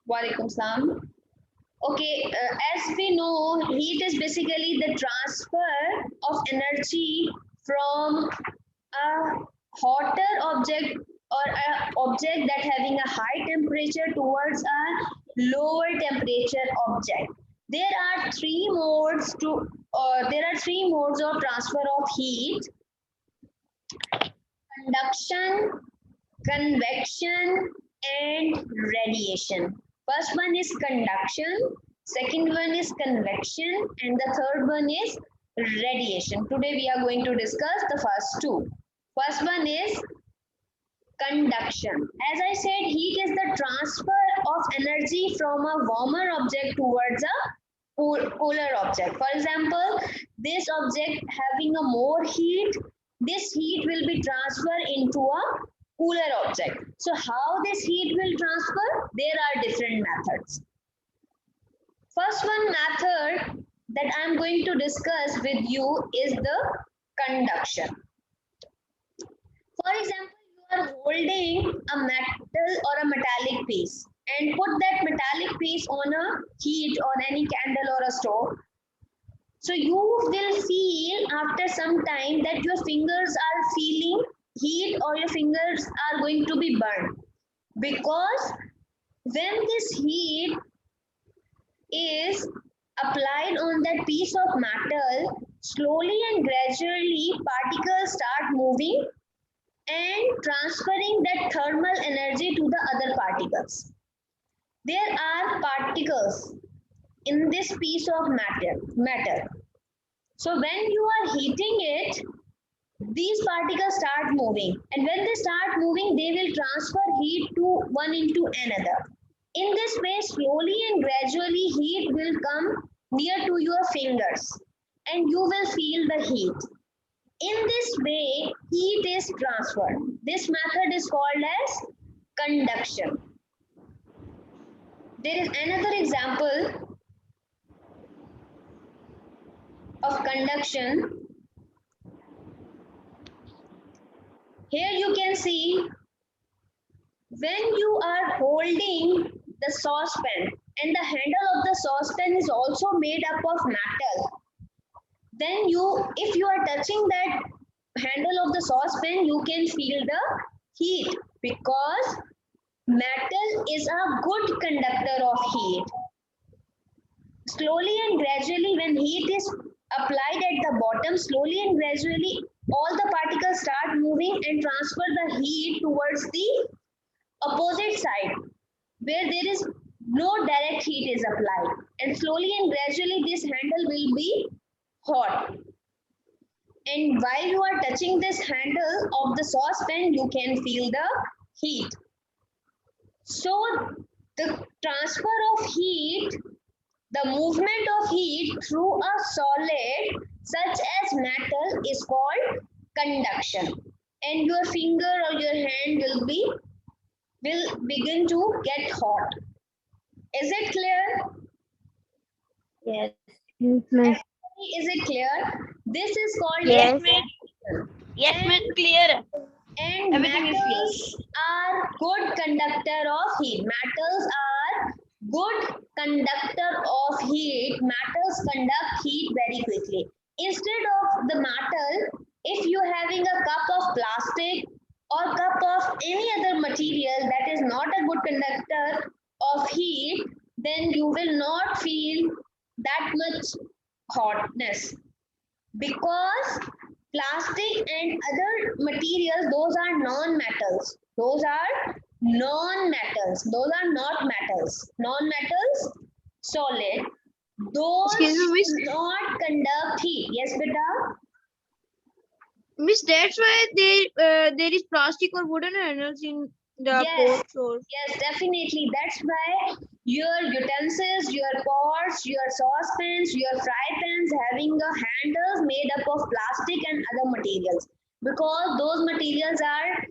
Walaikum salam. Okay, as we know, heat is basically the transfer of energy from a hotter object or a object that having a high temperature towards a lower temperature object. There are three modes of transfer of heat: conduction, convection, and radiation. First one is conduction, second one is convection, and the third one is radiation. Today we are going to discuss the first two. First one is conduction. As I said, heat is the transfer of energy from a warmer object towards a cooler object. For example, this object having a more heat, this heat will be transferred into a cooler object. So how this heat will transfer? There are different methods. First one method that I am going to discuss with you is the conduction. For example, you are holding a metal or a metallic piece and put that metallic piece on a heat on any candle or a stove. So you will feel after some time that your fingers are feeling heat or your fingers are going to be burned, because when this heat is applied on that piece of metal, slowly and gradually particles start moving and transferring that thermal energy to the other particles. There are particles in this piece of metal. So when you are heating it, these particles start moving, and when they start moving, they will transfer heat to one into another. In this way, slowly and gradually heat will come near to your fingers and you will feel the heat. In this way, heat is transferred. This method is called as conduction. There is another example of conduction. Here you can see when you are holding the saucepan and the handle of the saucepan is also made up of metal, then if you are touching that handle of the saucepan, you can feel the heat, because metal is a good conductor of heat. Slowly and gradually, when heat is applied at the bottom, slowly and gradually all the particles start moving and transfer the heat towards the opposite side where there is no direct heat is applied, and slowly and gradually this handle will be hot. And while you are touching this handle of the saucepan, you can feel the heat. So the transfer of heat, the movement of heat through a solid such as metal is called conduction, and your finger or your hand will begin to get hot. Is it clear? Yes. Yes, miss. Is it clear? This is called Yes. Yes, miss, clear. And Everything is metals are good conductor of heat. Metals are good conductor of heat. Metals conduct heat very quickly. Instead of the metal, if you are having a cup of plastic or cup of any other material that is not a good conductor of heat, then you will not feel that much hotness, because plastic and other materials, those are non-metals. Those are non-metals. Those are not metals. Non-metals, solid. Those Excuse me, miss. do not conduct heat. Yes, beta? Miss, that's why there is plastic or wooden handles in the Yes. pots or Yes, definitely. That's why your utensils, your pots, your saucepans, your fry pans having a handles made up of plastic and other materials, because those materials are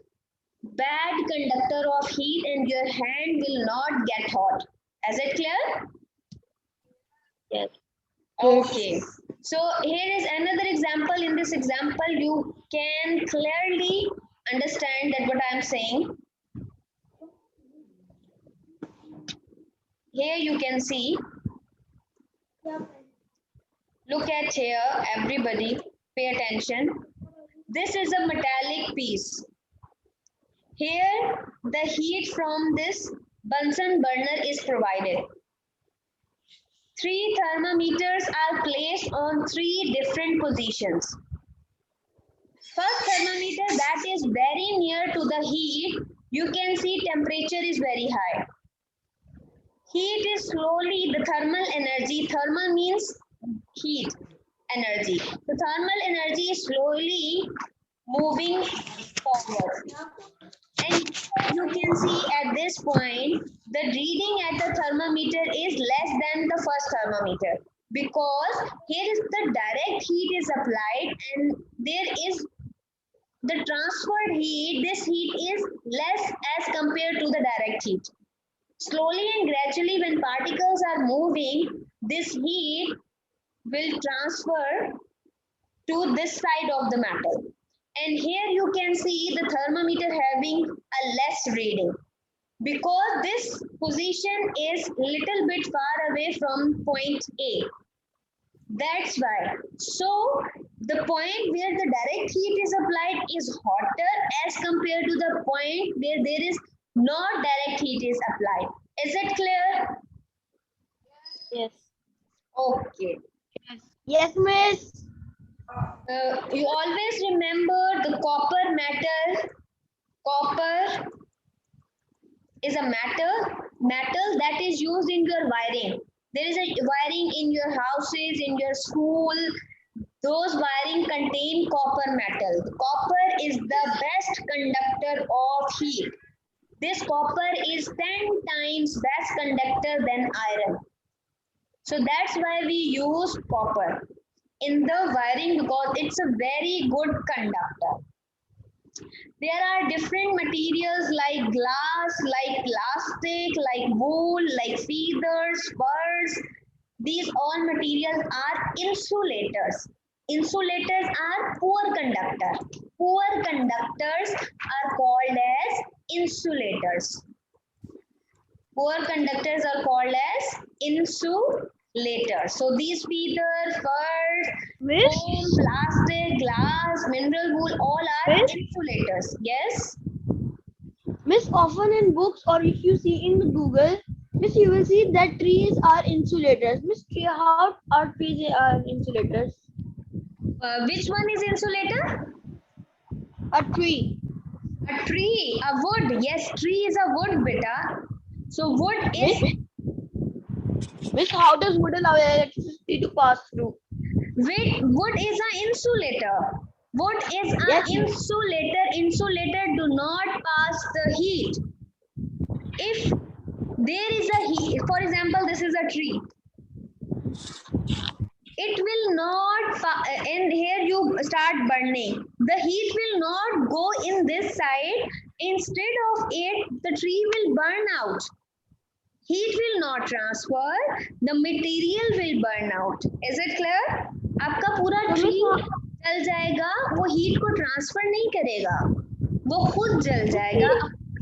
bad conductor of heat and your hand will not get hot. Is it clear? Yes. Okay. So here is another example. In this example, you can clearly understand that what I am saying. here you can see, look at here, everybody, pay attention. This is a metallic piece. Here, the heat from this Bunsen burner is provided. 3 thermometers are placed on 3 different positions. First thermometer that is very near to the heat, you can see temperature is very high. Heat is slowly, the thermal energy, thermal means heat energy. The thermal energy is slowly moving forward. And you can see at this point, the reading at the thermometer is less than the first thermometer, because here is the direct heat is applied and there is the transferred heat, this heat is less as compared to the direct heat. Slowly and gradually when particles are moving, this heat will transfer to this side of the metal. And here you can see the thermometer having a less reading, because this position is little bit far away from point A. That's why. So the point where the direct heat is applied is hotter as compared to the point where there is not direct heat is applied. Is it clear? Yes. Okay. Yes, miss. You always remember the copper metal. Copper is a metal that is used in your wiring. There is a wiring in your houses, in your school. Those wiring contain copper metal. Copper is the best conductor of heat. This copper is 10 times best conductor than iron. So that's why we use copper in the wiring, because it's a very good conductor. There are different materials like glass, like plastic, like wool, like feathers, furs. These all materials are insulators. Insulators are poor conductor. Poor conductors are called as insulators. Poor conductors are called as insulators. So these feathers, furs, Miss? foam, plastic, glass, mineral wool, all are Miss? insulators. Yes. Miss, often in books or if you see in Google, miss, you will see that trees are insulators. Miss, how are trees are insulators? Which one is insulator? A tree. A tree, a wood. Yes, tree is a wood, beta. So wood is Miss, how does wood allow electricity to pass through? wood is an insulator. Wood is an Yes. insulator. Insulator do not pass the heat. If there is a heat, for example, this is a tree. It will not, and here you start burning. The heat will not go in this side. Instead of it, the tree will burn out. Heat will not transfer. The material will burn out. Is it clear? आपका पूरा tree जल जाएगा, वो heat को transfer नहीं करेगा, वो खुद जल जाएगा,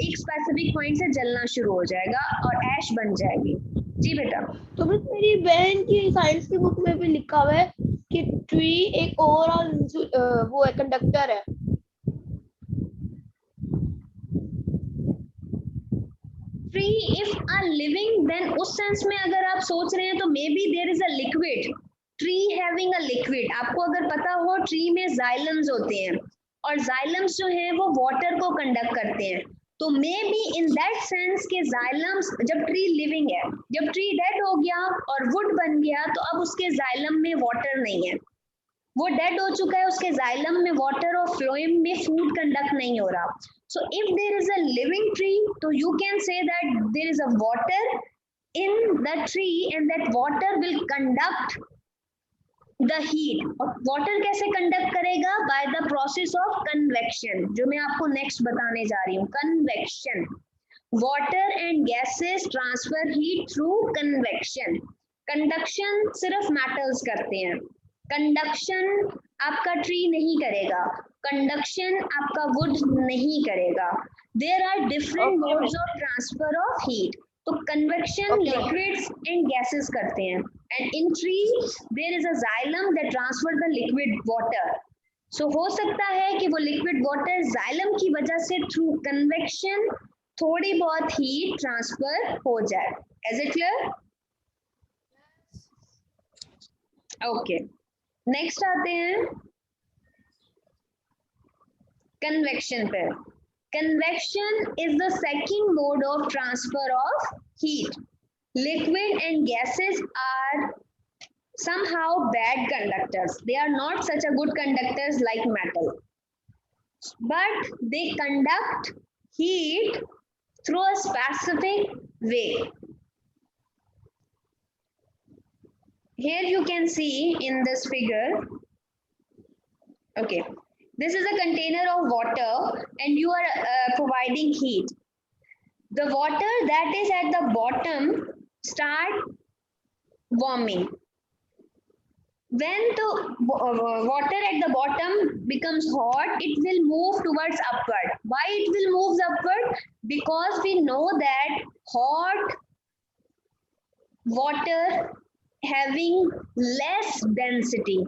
एक स्पेसिफिक पॉइंट से जलना शुरू हो जाएगा और ऐश बन जाएगी. जी बेटा. तो मिस, मेरी बहन की साइंस की बुक में भी लिखा हुआ है कि ट्री एक ओवरऑल वो है, कंडक्टर है. Tree if are living, then उस सेंस में अगर आप सोच रहे हैं तो maybe there is a liquid. Tree having a liquid. आपको अगर पता हो ट्री में जाइलम्स होते हैं और जाइलम्स जो है वो वाटर को कंडक्ट करते हैं, तो may be in that sense के जाइलम्स, जब ट्री लिविंग है, जब ट्री डेड हो गया और वुड बन गया तो अब उसके जाइलम में वाटर नहीं है, वो डेड हो चुका है, उसके जाइलम में वाटर और फ्लोएम में फूड कंडक्ट नहीं हो रहा. So if there is a living tree, so you can say that there is a water in the tree and that water will conduct the heat. और water कैसे conduct करेगा? By the process of convection, जो मैं आपको next बताने जा रही हूँ. Convection. Water and gases transfer heat through convection. Conduction सिर्फ metals करते हैं. Conduction आपका ट्री नहीं करेगा. Conduction आपका wood नहीं करेगा. There are different modes of transfer of heat. तो कन्वेक्शन लिक्विड्स एंड गैसेस करते हैं, and in tree there is a xylem that transfer the liquid water. So हो सकता है कि वो लिक्विड वाटर जाइलम की वजह से थ्रू कन्वेक्शन थोड़ी बहुत हीट ट्रांसफर हो जाए. Is it clear? Okay, next आते हैं कन्वेक्शन पे. Convection is the second mode of transfer of heat. Liquid and gases are somehow bad conductors. They are not such a good conductors like metal, but they conduct heat through a specific way. Here you can see in this figure. Okay. This is a container of water and you are providing heat. The water that is at the bottom start warming. When the water at the bottom becomes hot, it will move towards upward. Why it will move upward? Because we know that hot water having less density,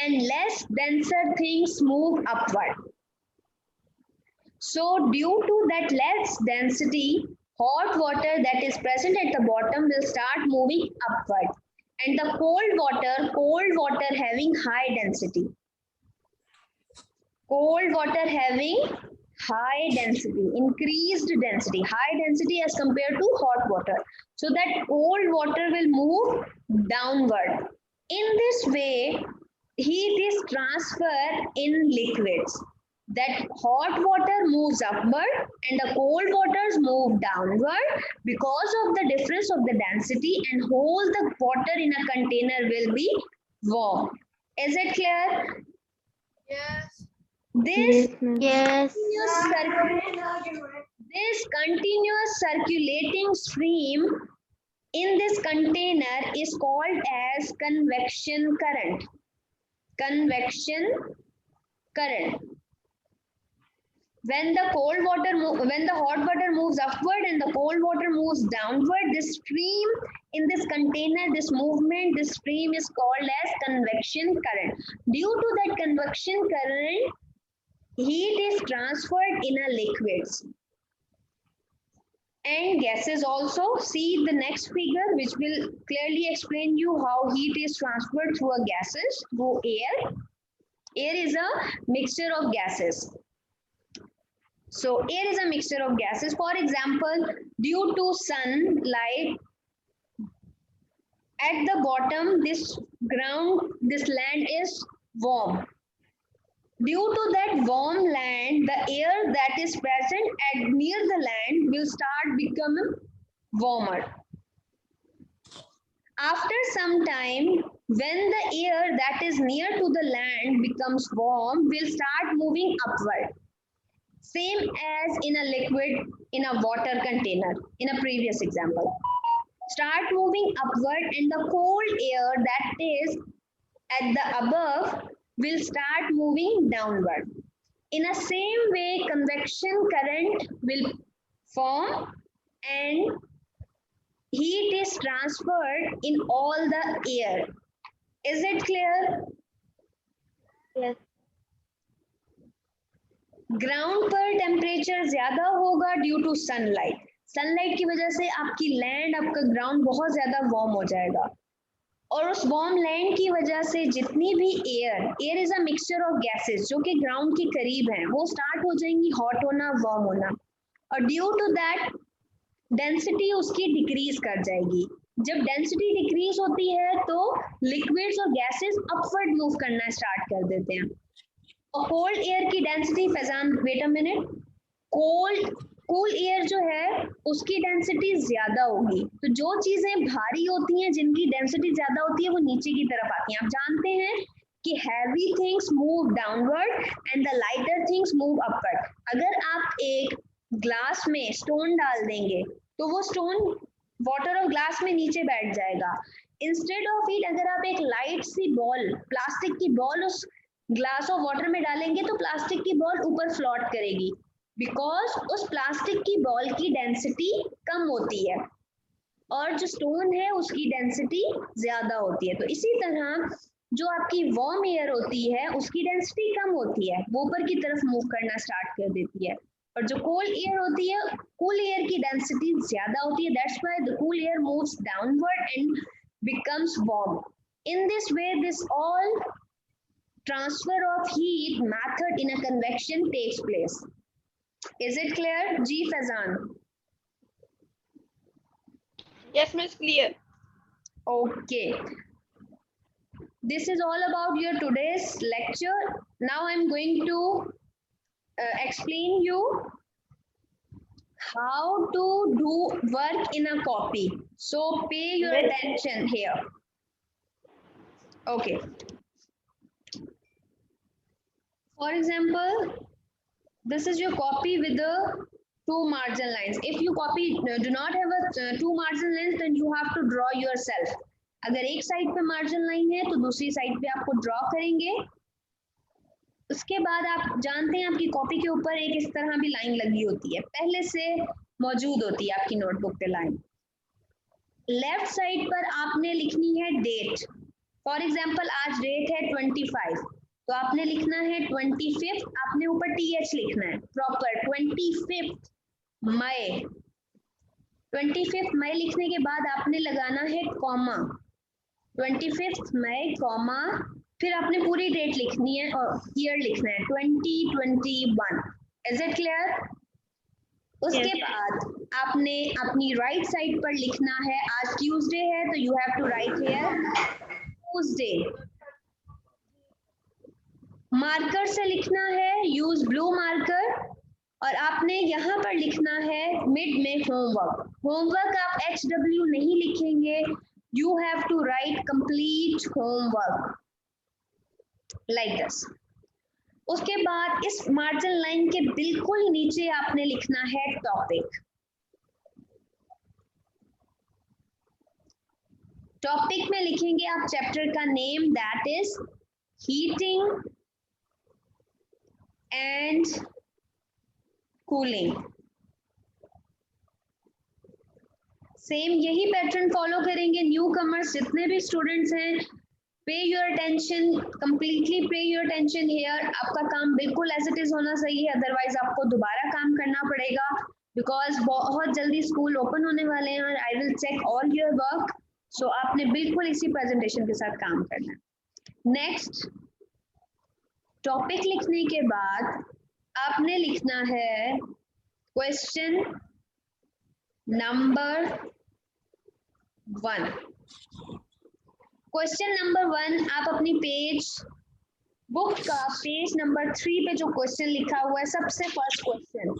and less denser things move upward. So due to that less density, hot water that is present at the bottom will start moving upward, and the cold water having high density, increased density, high density as compared to hot water. So that cold water will move downward. In this way, heat is transferred in liquids. That hot water moves upward and the cold waters move downward because of the difference of the density, and whole the water in a container will be warm. Is it clear? Yes. This Yes. this continuous circulating stream in this container is called as convection current. Convection current. When the hot water moves upward and the cold water moves downward, this stream in this container, this movement, this stream is called as convection current. Due to that convection current, heat is transferred in a liquids and gases also. See the next figure, which will clearly explain you how heat is transferred through a gases, through air. Air is a mixture of gases. So air is a mixture of gases. For example, due to sunlight, at the bottom, this land is warm. Due to that warm land, the air that is present at near the land will start becoming warmer. After some time, when the air that is near to the land becomes warm, will start moving upward. Same as in a liquid in a water container in a previous example. Start moving upward and the cold air that is at the above will start moving downward. In the same way, convection current will form and heat is transferred in all the air. Is it clear? Yes. Ground पर temperature ज्यादा होगा due to sunlight. Sunlight की वजह से आपकी land, आपका ground बहुत ज्यादा वार्म हो जाएगा, और उस वार्म लैंड की वजह से जितनी भी air is a mixture of gases जो कि ग्राउंड के करीब हैं, वो स्टार्ट हो जाएंगी हॉट होना, वार्म होना, और ड्यू टू दैट डेंसिटी उसकी डिक्रीज कर जाएगी. जब डेंसिटी डिक्रीज होती है तो लिक्विड्स और गैसेस अपवर्ड मूव करना स्टार्ट कर देते हैं. और कोल्ड एयर की density, Faizan wait a minute, cool air जो है उसकी डेंसिटी ज्यादा होगी. तो जो चीजें भारी होती हैं, जिनकी डेंसिटी ज्यादा होती है, वो नीचे की तरफ आती हैं. आप जानते हैं कि heavy things move downward and the lighter things move upward. अगर आप एक ग्लास में स्टोन डाल देंगे तो वो स्टोन वाटर और ग्लास में नीचे बैठ जाएगा. इंस्टेड ऑफ इट, अगर आप एक लाइट सी बॉल, प्लास्टिक की बॉल उस ग्लास ऑफ वाटर में डालेंगे तो प्लास्टिक की बॉल ऊपर फ्लोट करेगी, बिकॉज उस प्लास्टिक की बॉल की डेंसिटी कम होती है. और जो स्टोन है उसकी डेंसिटी ज्यादा होती है। तो इसी तरह जो आपकी वार्म एयर होती है उसकी डेंसिटी कम होती है, वो ऊपर की तरफ मूव करना स्टार्ट कर देती है, और जो कोल्ड एयर होती है, कूल एयर की डेंसिटी ज्यादा होती है, that's why the cool air moves downward and becomes warm. In this way, this all transfer of heat method in a convection takes place. Is it clear? Ji Fazan. Yes, Miss, clear. Okay. This is all about your today's lecture. Now I'm going to explain you how to do work in a copy. So pay your attention here. Okay. For example, this is your copy with the two margin lines. If you copy do not have a two margin lines, then you have to draw yourself. अगर एक side पे margin line है तो दूसरी side पे आपको draw करेंगे। उसके बाद आप जानते हैं आपकी कॉपी के ऊपर एक इस तरह भी लाइन लगी होती है, पहले से मौजूद होती है आपकी नोटबुक पे लाइन। लेफ्ट साइड पर आपने लिखनी है डेट। फॉर एग्जाम्पल आज डेट है 25, तो आपने लिखना है 25, आपने ऊपर TH लिखना है प्रॉपर 25 मई। 25 मई लिखने के बाद आपने लगाना है कॉमा, 25 मई कॉमा, फिर आपने पूरी डेट लिखनी है और ईयर लिखना है 2021। Is it clear? उसके बाद आपने अपनी राइट साइड पर लिखना है, आज ट्यूसडे है तो you have to write here Tuesday. Marker से लिखना है, यूज ब्लू मार्कर, और आपने यहाँ पर लिखना है मिड में होमवर्क। होमवर्क आप HW नहीं लिखेंगे, you have to write complete homework like this. उसके बाद इस मार्जिन लाइन के बिल्कुल नीचे आपने लिखना है टॉपिक। टॉपिक में लिखेंगे आप चैप्टर का name, that is heating and cooling. Same यही पैटर्न फॉलो करेंगे न्यू कमर्स जितने भी स्टूडेंट्स हैं। पे योर अटेंशन, कंप्लीटली पे योर अटेंशन हियर। आपका काम बिल्कुल एज इट इज होना चाहिए, अदरवाइज आपको दोबारा काम करना पड़ेगा, बिकॉज बहुत जल्दी स्कूल ओपन होने वाले हैं और I will check all your work. So आपने बिल्कुल इसी प्रेजेंटेशन के साथ काम करना है। नेक्स्ट, टॉपिक लिखने के बाद आपने लिखना है क्वेश्चन नंबर 1। क्वेश्चन नंबर 1 आप अपनी बुक का पेज नंबर 3 पे जो क्वेश्चन लिखा हुआ है, सबसे first question,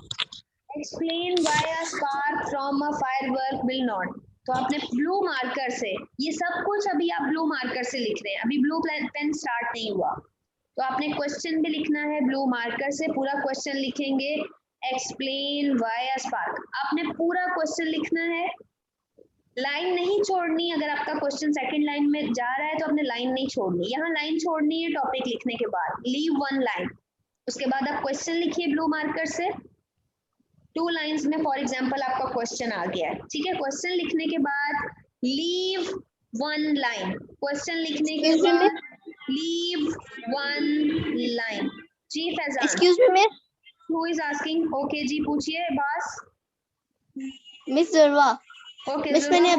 explain why a spark from a firework will not. तो आपने ब्लू मार्कर से, ये सब कुछ अभी आप ब्लू मार्कर से लिख रहे हैं, अभी ब्लू पेन स्टार्ट नहीं हुआ, तो आपने क्वेश्चन भी लिखना है ब्लू मार्कर से। पूरा क्वेश्चन लिखेंगे, एक्सप्लेन व्हाई अ स्पार्क। आपने पूरा क्वेश्चन लिखना है, लाइन नहीं छोड़नी। अगर आपका क्वेश्चन सेकंड लाइन में जा रहा है तो आपने लाइन नहीं छोड़नी, यहाँ लाइन छोड़नी है टॉपिक लिखने के बाद, लीव 1 लाइन। उसके बाद आप क्वेश्चन लिखिए ब्लू मार्कर से 2 लाइंस में। फॉर एग्जांपल आपका क्वेश्चन आ गया है, ठीक है। क्वेश्चन लिखने के बाद लीव 1 लाइन, क्वेश्चन लिखने के बाद लीव 1 लाइन। जी Faizan, excuse me miss, who is asking? Okay जी, पूछिए बास। मिस जरवा। ओके मिस मैंने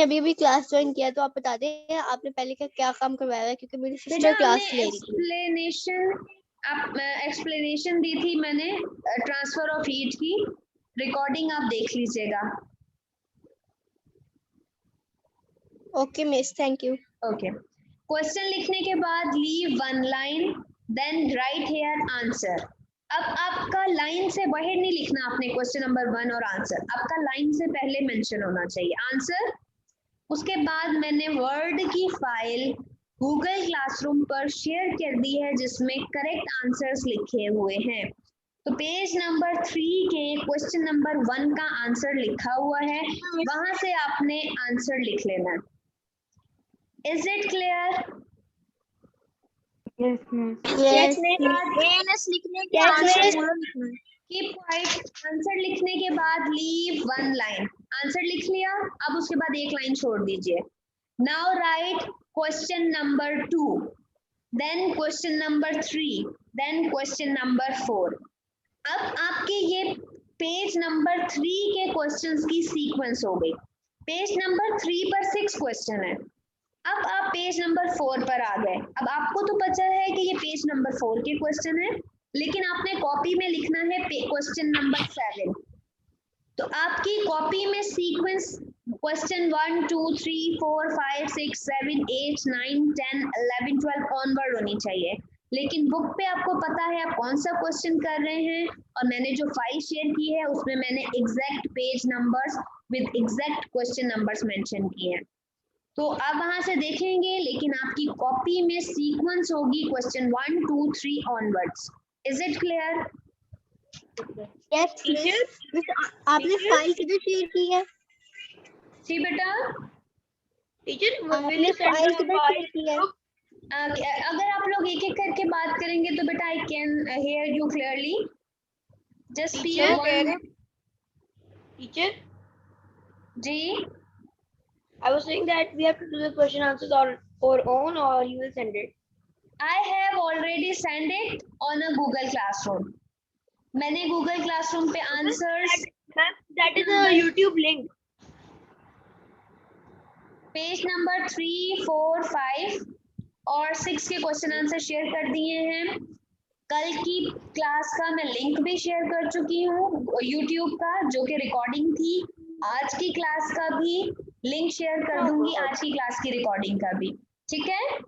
अभी भी क्लास ज्वाइन किया, तो आप बता दें आपने पहले क्या काम करवाया है, क्योंकि मेरी सिस्टर क्लास ले रही थी। एक्सप्लेनेशन दी थी मैंने ट्रांसफर ऑफ हीट की, रिकॉर्डिंग आप देख लीजिएगा। Okay miss, thank you. Okay, question लिखने के बाद leave 1 line, then write here answer. अब आपका लाइन से बाहर नहीं लिखना आपने क्वेश्चन नंबर 1 और आंसर, आपका लाइन से पहले मेंशन होना चाहिए आंसर। उसके बाद मैंने वर्ड की फाइल गूगल क्लासरूम पर शेयर कर दी है जिसमें करेक्ट आंसर्स लिखे हुए हैं। तो पेज नंबर 3 के क्वेश्चन नंबर 1 का आंसर लिखा हुआ है, वहां से आपने आंसर लिख लेना। Is it clear? Yes miss. लिखने के आंसर पूरा लिखना है। कीप क्वाइट, आंसर लिखने के बाद लीव वन लाइन, आंसर लिख लिया, अब उसके बाद एक लाइन छोड़ दीजिए। Now write question number 2, then question number 3, then question number 4। अब आपके ये पेज नंबर 3 के क्वेश्चंस की सीक्वेंस हो गई। पेज नंबर 3 पर 6 क्वेश्चन है। अब आप पेज नंबर 4 पर आ गए। अब आपको तो पता है कि ये पेज नंबर 4 के क्वेश्चन है, लेकिन आपने कॉपी में लिखना है क्वेश्चन नंबर 7। तो आपकी कॉपी में सीक्वेंस क्वेश्चन 1 2 3 4 5 6 7 8 9 10 11 12 ऑनवर्ड होनी चाहिए, लेकिन बुक पे आपको पता है आप कौन सा क्वेश्चन कर रहे हैं, और मैंने जो फाइल शेयर की है उसमें मैंने exact page numbers with exact question numbers mention किए हैं। तो आप वहां से देखेंगे, लेकिन आपकी कॉपी में सीक्वेंस होगी question 1 2 3 onwards. Is it clear? Yes miss, आपने फाइल किधर शेयर की है? जी बेटा, टीचर आपने फाइल किधर शेयर की है? अगर आप लोग एक एक करके बात करेंगे तो बेटा I can hear you clearly. Just speak one. Teacher, जी, I was saying that we have to do the question answers on our own, or you will send it. I have already sent it on a Google Classroom. मैंने Google Classroom पे answers, That is a YouTube link. Page number 3 4 5 और 6 के question answer share कर दिए हैं। कल की class का मैं लिंक भी शेयर कर चुकी हूँ YouTube का, जो कि रिकॉर्डिंग थी। आज की क्लास का भी लिंक शेयर कर दूंगी, आज की क्लास की रिकॉर्डिंग का भी। ठीक है?